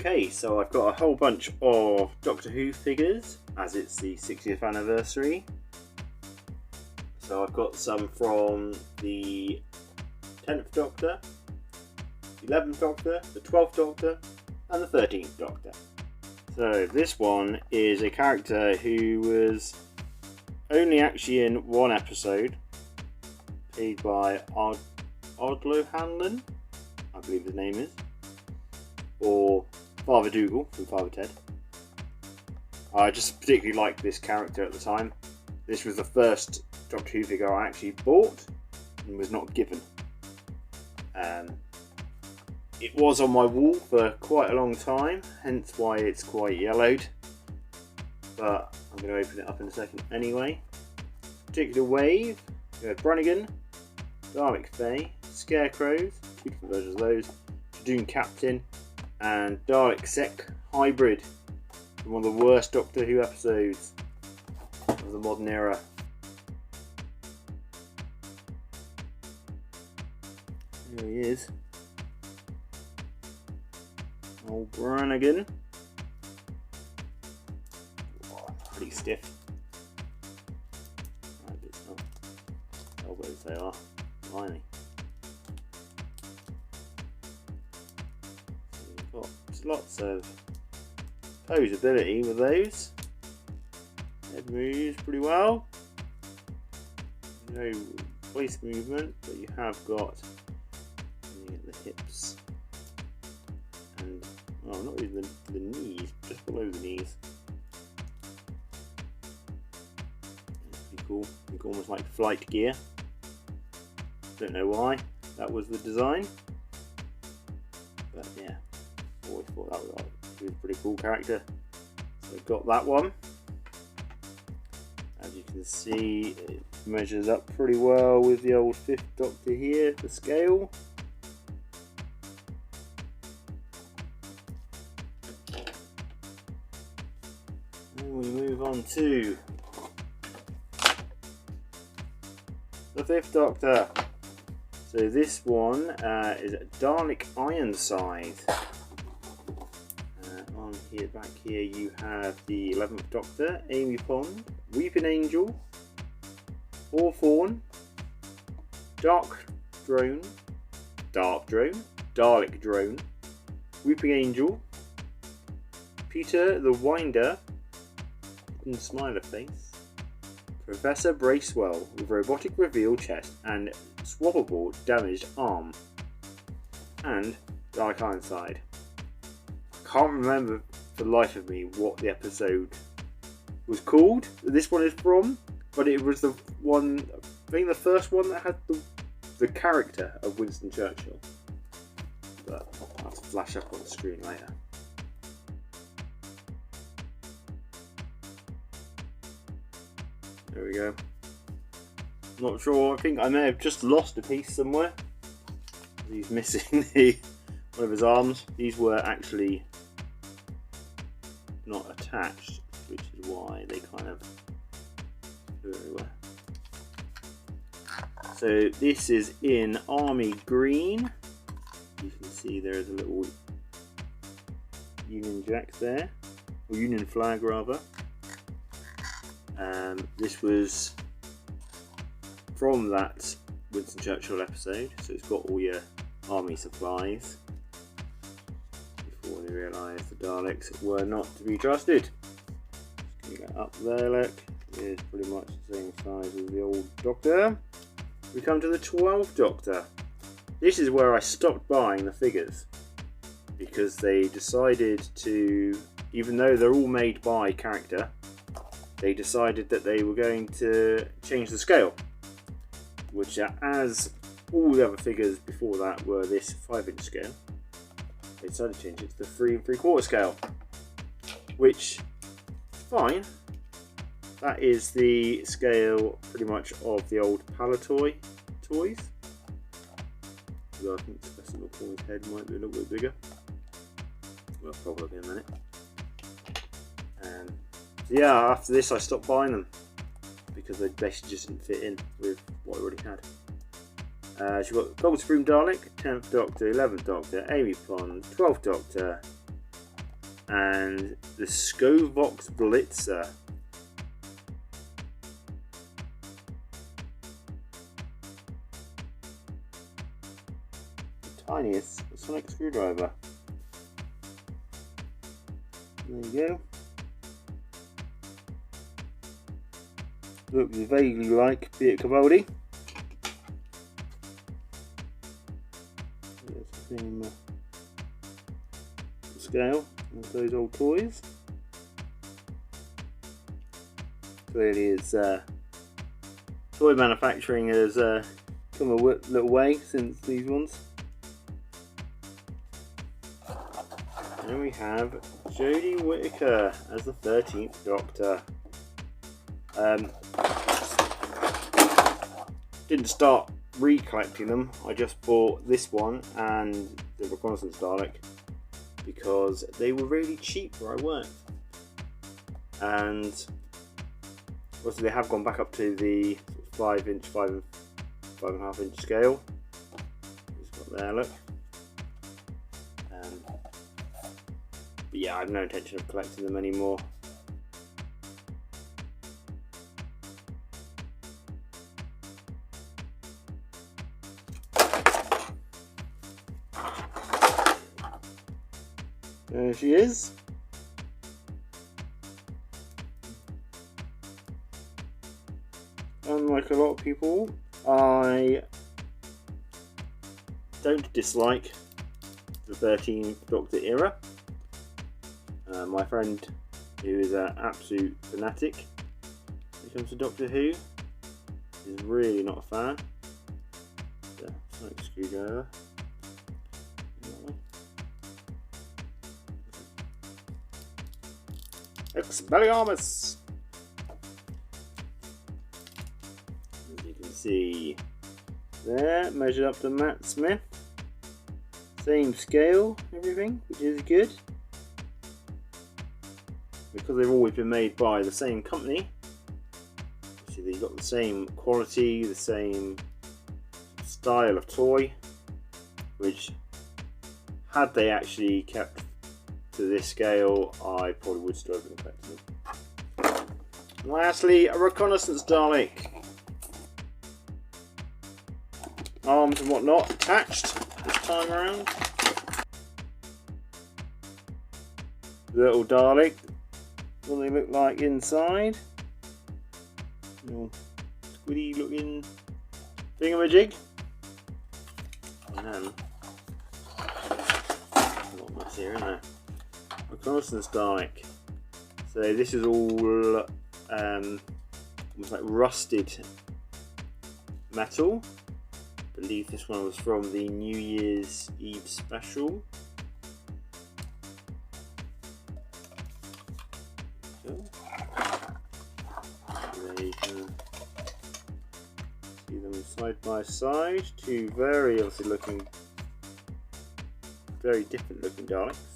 Okay, so I've got a whole bunch of Doctor Who figures as it's the 60th anniversary. So I've got some from the 10th Doctor, the 11th Doctor, the 12th Doctor and the 13th Doctor. So this one is a character who was only actually in one episode, played by Odlo Hanlon, I believe his name is, or Father Dougal from Father Ted. I just particularly liked this character at the time. This was the first Doctor Who figure I actually bought and was not given. It was on my wall for quite a long time, hence why it's quite yellowed. But I'm going to open it up in a second anyway. Particular wave, we had Brannigan, Dalek Faye, Scarecrows, two different versions of those, Doom Captain, and Dalek Sec Hybrid from one of the worst Doctor Who episodes of the modern era. Here he is. Old Brannigan. Oh, pretty stiff. Right, it's not elbows they are. Tiny. Lots of posability with those. Head moves pretty well. No waist movement, but you have got the hips and not even the knees, just below the knees. Pretty cool. Think almost like flight gear. Don't know why that was the design, but yeah. Always thought that was a pretty cool character. So I've got that one. As you can see, it measures up pretty well with the old 5th Doctor here, the scale. And we move on to the 5th Doctor. So this one is Dalek Ironside. Back here you have the 11th Doctor, Amy Pond, Weeping Angel, Hawthorne, Dark Drone, Dalek Drone, Weeping Angel, Peter the Winder, hidden smiler face, Professor Bracewell with robotic reveal chest and swappable damaged arm, and Dalek Ironside. Can't remember for the life of me what the episode was called that this one is from, but it was the one, I think the first one that had the character of Winston Churchill. But I'll have to flash up on the screen later. There we go. Not sure, I think I may have just lost a piece somewhere. He's missing one of his arms. These were actually not attached, which is why they kind of go everywhere. So this is in Army Green. You can see there is a little Union Jack there, or Union flag rather. This was from that Winston Churchill episode, so it's got all your army supplies. Before they realised the Daleks were not to be trusted. Just get up there, look. It's pretty much the same size as the old Doctor. We come to the 12th Doctor. This is where I stopped buying the figures, because they decided to, even though they're all made by character, they decided that they were going to change the scale, which as all the other figures before that were this 5-inch scale. They decided to change it to the 3 3/4 scale, which is fine. That is the scale pretty much of the old Palatoy toys. Although I think Specimen Corn's head might be a little bit bigger. Well, probably in a minute. So yeah, after this I stopped buying them because they basically just didn't fit in with what I already had. So you've got Gold Supreme Dalek, 10th Doctor, 11th Doctor, Amy Pond, 12th Doctor, and the Scovox Blitzer. The tiniest sonic screwdriver. There you go. Looks vaguely like Peter Capaldi. It's the same scale as those old toys. Clearly, it's toy manufacturing has come a little way since these ones. And we have Jodie Whitaker as the 13th Doctor. Didn't start recollecting them. I just bought this one and the Reconnaissance Dalek because they were really cheap where I worked. And obviously they have gone back up to the 5-inch, 5.5 inch scale. Just got there, look. But yeah, I have no intention of collecting them anymore. There she is. Unlike a lot of people, I don't dislike the 13th Doctor era. My friend, who is an absolute fanatic when it comes to Doctor Who, is really not a fan. Sonic screwdriver. Expelliarmus! As you can see there, measured up to Matt Smith. Same scale, everything, which is good. Because they've always been made by the same company. See, they've got the same quality, the same style of toy, which, had they actually kept to this scale, I probably would still have been collecting them. Lastly, a Reconnaissance Dalek. Arms and whatnot attached this time around. Little Dalek. What they look like inside. Little squiddy looking thingamajig. And then, not much here, isn't there? Reconnaissance Dalek. So this is all almost like rusted metal. I believe this one was from the New Year's Eve special. There you can see them side by side. Two very obviously looking, very different looking Daleks.